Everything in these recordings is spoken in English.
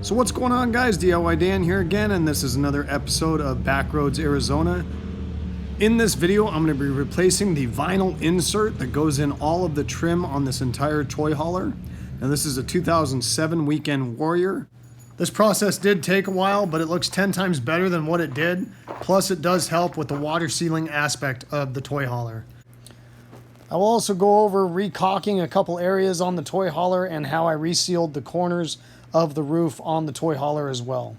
So what's going on, guys? DIY Dan here again, and this is another episode of Backroads Arizona. In this video, I'm going to be replacing the vinyl insert that goes in all of the trim on this entire toy hauler. Now this is a 2007 Weekend Warrior. This process did take a while, but it looks 10 times better than what it did. Plus it does help with the water sealing aspect of the toy hauler. I will also go over re-caulking a couple areas on the toy hauler and how I resealed the corners of the roof on the toy hauler as well.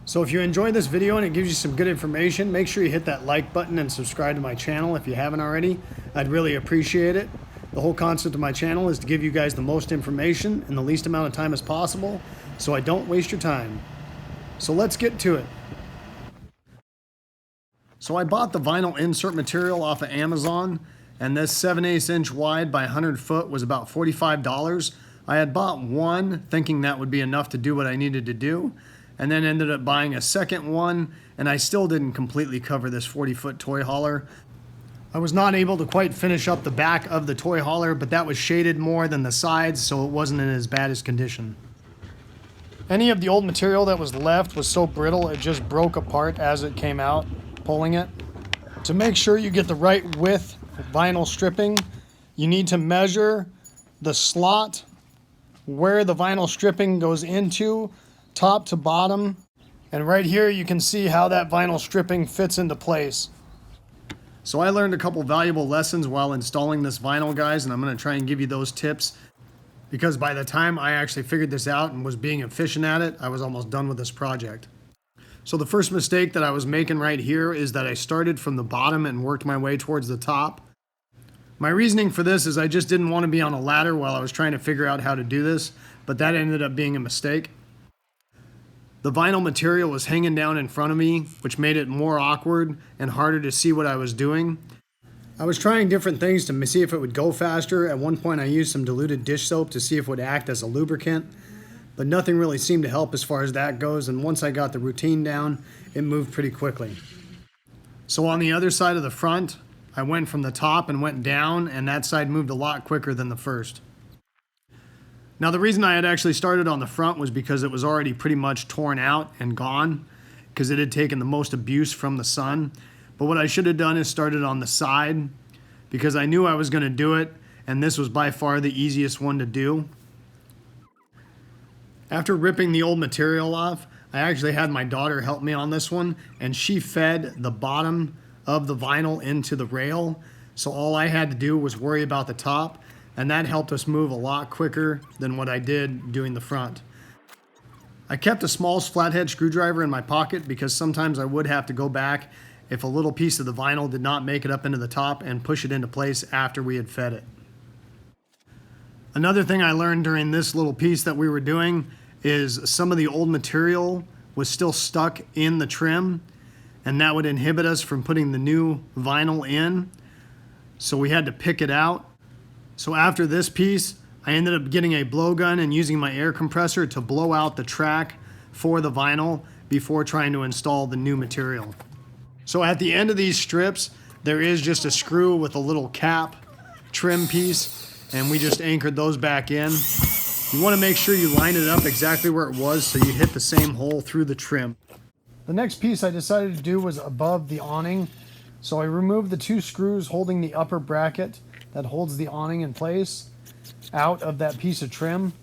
So if you enjoyed this video and it gives you some good information, make sure you hit that like button and subscribe to my channel if you haven't already. I'd really appreciate it. The whole concept of my channel is to give you guys the most information in the least amount of time as possible, so I don't waste your time. So let's get to it. So I bought the vinyl insert material off of Amazon, and this 7/8 inch wide by 100 foot was about $45. I had bought one thinking that would be enough to do what I needed to do, and then ended up buying a second one, and I still didn't completely cover this 40-foot toy hauler. I was not able to quite finish up the back of the toy hauler, but that was shaded more than the sides, so it wasn't in as bad as condition. Any of the old material that was left was so brittle it just broke apart as it came out, pulling it. To make sure you get the right width vinyl stripping, you need to measure the slot where the vinyl stripping goes into, top to bottom, and right here you can see how that vinyl stripping fits into place. So I learned a couple valuable lessons while installing this vinyl, guys, and I'm going to try and give you those tips, because by the time I actually figured this out and was being efficient at it, I was almost done with this project. So the first mistake that I was making right here is that I started from the bottom and worked my way towards the top. My reasoning for this is I just didn't want to be on a ladder while I was trying to figure out how to do this, but that ended up being a mistake. The vinyl material was hanging down in front of me, which made it more awkward and harder to see what I was doing. I was trying different things to see if it would go faster. At one point I used some diluted dish soap to see if it would act as a lubricant, but nothing really seemed to help as far as that goes, and once I got the routine down, it moved pretty quickly. So on the other side of the front, I went from the top and went down, and that side moved a lot quicker than the first. Now the reason I had actually started on the front was because it was already pretty much torn out and gone, because it had taken the most abuse from the sun. But what I should have done is started on the side, because I knew I was going to do it, and this was by far the easiest one to do. After ripping the old material off, I actually had my daughter help me on this one, and she fed the bottom of the vinyl into the rail, so all I had to do was worry about the top, and that helped us move a lot quicker than what I did doing the front. I kept a small flathead screwdriver in my pocket because sometimes I would have to go back if a little piece of the vinyl did not make it up into the top and push it into place after we had fed it. Another thing I learned during this little piece that we were doing is some of the old material was still stuck in the trim, and that would inhibit us from putting the new vinyl in, so we had to pick it out. So after this piece, I ended up getting a blowgun and using my air compressor to blow out the track for the vinyl before trying to install the new material. So at the end of these strips, there is just a screw with a little cap trim piece, and we just anchored those back in. You want to make sure you line it up exactly where it was so you hit the same hole through the trim. The next piece I decided to do was above the awning. So I removed the two screws holding the upper bracket that holds the awning in place out of that piece of trim.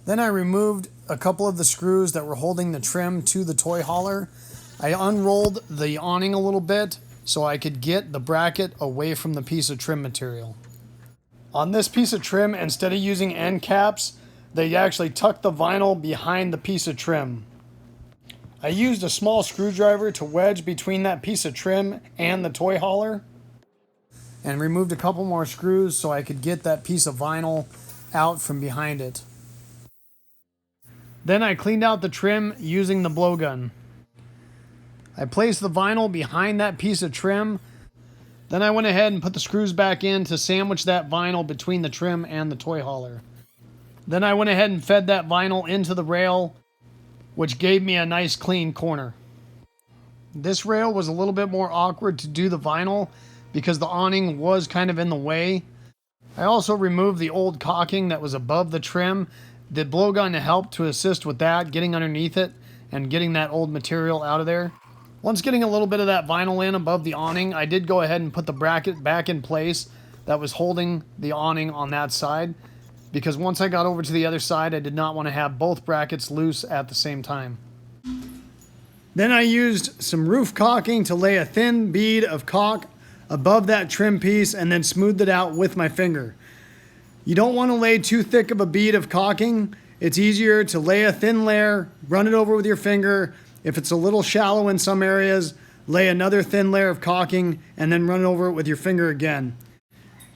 Then I removed a couple of the screws that were holding the trim to the toy hauler. I unrolled the awning a little bit so I could get the bracket away from the piece of trim material. On this piece of trim, instead of using end caps, they actually tucked the vinyl behind the piece of trim. I used a small screwdriver to wedge between that piece of trim and the toy hauler, and removed a couple more screws so I could get that piece of vinyl out from behind it. Then I cleaned out the trim using the blowgun. I placed the vinyl behind that piece of trim. Then I went ahead and put the screws back in to sandwich that vinyl between the trim and the toy hauler. Then I went ahead and fed that vinyl into the rail, which gave me a nice clean corner. This rail was a little bit more awkward to do the vinyl because the awning was kind of in the way. I also removed the old caulking that was above the trim the blowgun helped to assist with that, getting underneath it and getting that old material out of there. Once getting a little bit of that vinyl in above the awning, I did go ahead and put the bracket back in place that was holding the awning on that side, because once I got over to the other side, I did not want to have both brackets loose at the same time. Then I used some roof caulking to lay a thin bead of caulk above that trim piece and then smoothed it out with my finger. You don't want to lay too thick of a bead of caulking. It's easier to lay a thin layer, run it over with your finger. If it's a little shallow in some areas, lay another thin layer of caulking and then run it over it with your finger again.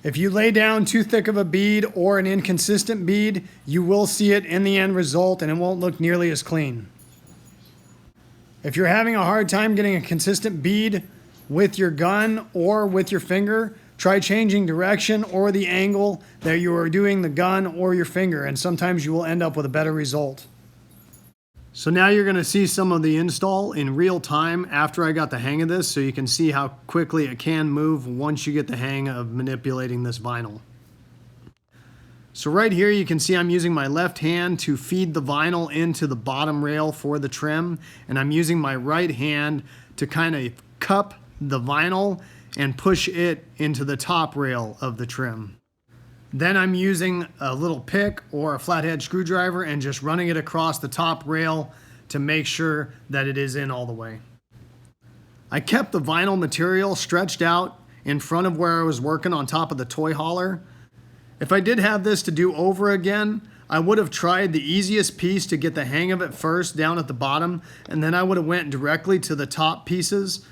If you lay down too thick of a bead or an inconsistent bead, you will see it in the end result and it won't look nearly as clean. If you're having a hard time getting a consistent bead with your gun or with your finger, try changing direction or the angle that you are doing the gun or your finger, and sometimes you will end up with a better result. So now you're going to see some of the install in real time after I got the hang of this, so you can see how quickly it can move once you get the hang of manipulating this vinyl. So right here you can see I'm using my left hand to feed the vinyl into the bottom rail for the trim, and I'm using my right hand to kind of cup the vinyl and push it into the top rail of the trim. Then I'm using a little pick or a flathead screwdriver and just running it across the top rail to make sure that it is in all the way. I kept the vinyl material stretched out in front of where I was working on top of the toy hauler. If I did have this to do over again, I would have tried the easiest piece to get the hang of it first down at the bottom, and then I would have went directly to the top pieces,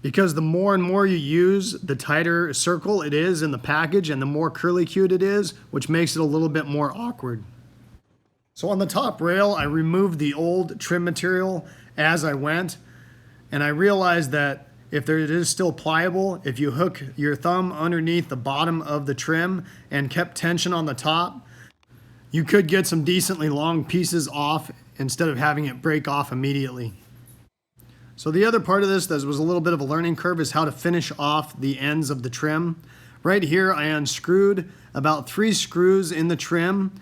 because the more and more you use, the tighter circle it is in the package and the more curly-cued it is, which makes it a little bit more awkward. So on the top rail, I removed the old trim material as I went, and I realized that if it is still pliable, if you hook your thumb underneath the bottom of the trim and kept tension on the top, you could get some decently long pieces off instead of having it break off immediately. So the other part of this that was a little bit of a learning curve is how to finish off the ends of the trim. Right here I unscrewed about 3 screws in the trim.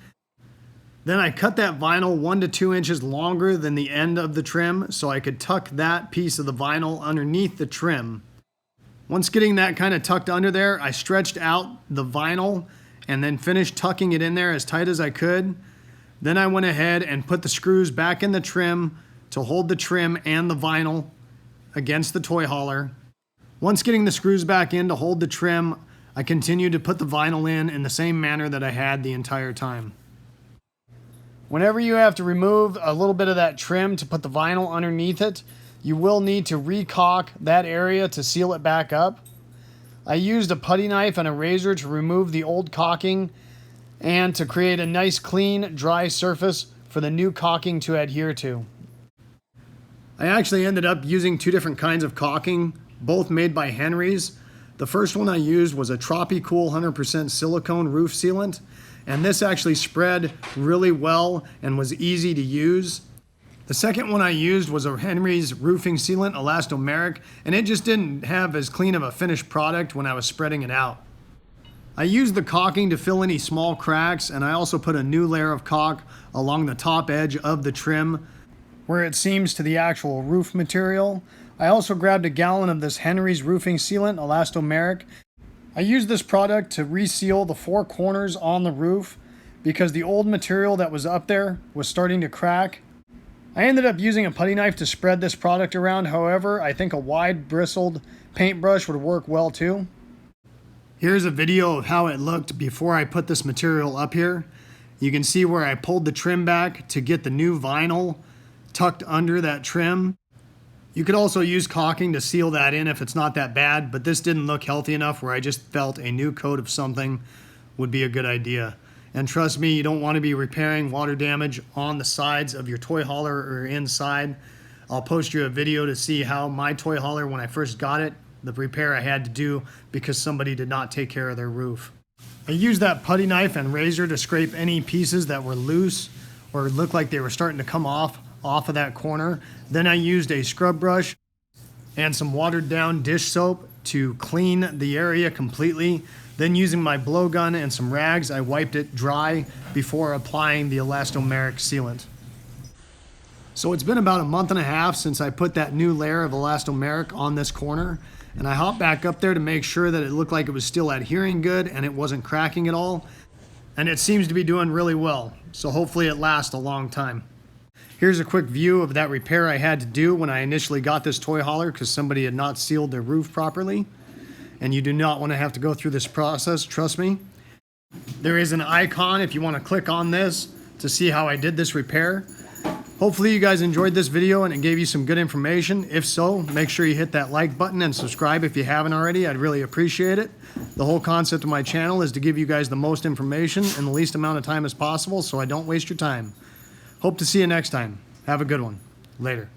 Then I cut that vinyl 1 to 2 inches longer than the end of the trim so I could tuck that piece of the vinyl underneath the trim. Once getting that kind of tucked under there, I stretched out the vinyl and then finished tucking it in there as tight as I could. Then I went ahead and put the screws back in the trim to hold the trim and the vinyl against the toy hauler. Once getting the screws back in to hold the trim, I continued to put the vinyl in the same manner that I had the entire time. Whenever you have to remove a little bit of that trim to put the vinyl underneath it, you will need to re-caulk that area to seal it back up. I used a putty knife and a razor to remove the old caulking and to create a nice clean dry surface for the new caulking to adhere to. I actually ended up using 2 different kinds of caulking, both made by Henry's. The first one I used was a Tropicool 100% silicone roof sealant, and this actually spread really well and was easy to use. The second one I used was a Henry's roofing sealant, elastomeric, and it just didn't have as clean of a finished product when I was spreading it out. I used the caulking to fill any small cracks, and I also put a new layer of caulk along the top edge of the trim where it seams to the actual roof material. I also grabbed a gallon of this Henry's roofing sealant, elastomeric. I used this product to reseal the 4 corners on the roof because the old material that was up there was starting to crack. I ended up using a putty knife to spread this product around. However, I think a wide bristled paintbrush would work well too. Here's a video of how it looked before I put this material up here. You can see where I pulled the trim back to get the new vinyl tucked under that trim. You could also use caulking to seal that in if it's not that bad, but this didn't look healthy enough where I just felt a new coat of something would be a good idea. And trust me, you don't want to be repairing water damage on the sides of your toy hauler or inside. I'll post you a video to see how my toy hauler, when I first got it, the repair I had to do because somebody did not take care of their roof. I used that putty knife and razor to scrape any pieces that were loose or looked like they were starting to come off of that corner. Then I used a scrub brush and some watered down dish soap to clean the area completely. Then using my blowgun and some rags, I wiped it dry before applying the elastomeric sealant. So it's been about a month and a half since I put that new layer of elastomeric on this corner, and I hopped back up there to make sure that it looked like it was still adhering good and it wasn't cracking at all. And it seems to be doing really well, so hopefully it lasts a long time. Here's a quick view of that repair I had to do when I initially got this toy hauler because somebody had not sealed their roof properly. And you do not want to have to go through this process, trust me. There is an icon if you want to click on this to see how I did this repair. Hopefully you guys enjoyed this video and it gave you some good information. If so, make sure you hit that like button and subscribe if you haven't already. I'd really appreciate it. The whole concept of my channel is to give you guys the most information in the least amount of time as possible so I don't waste your time. Hope to see you next time. Have a good one. Later.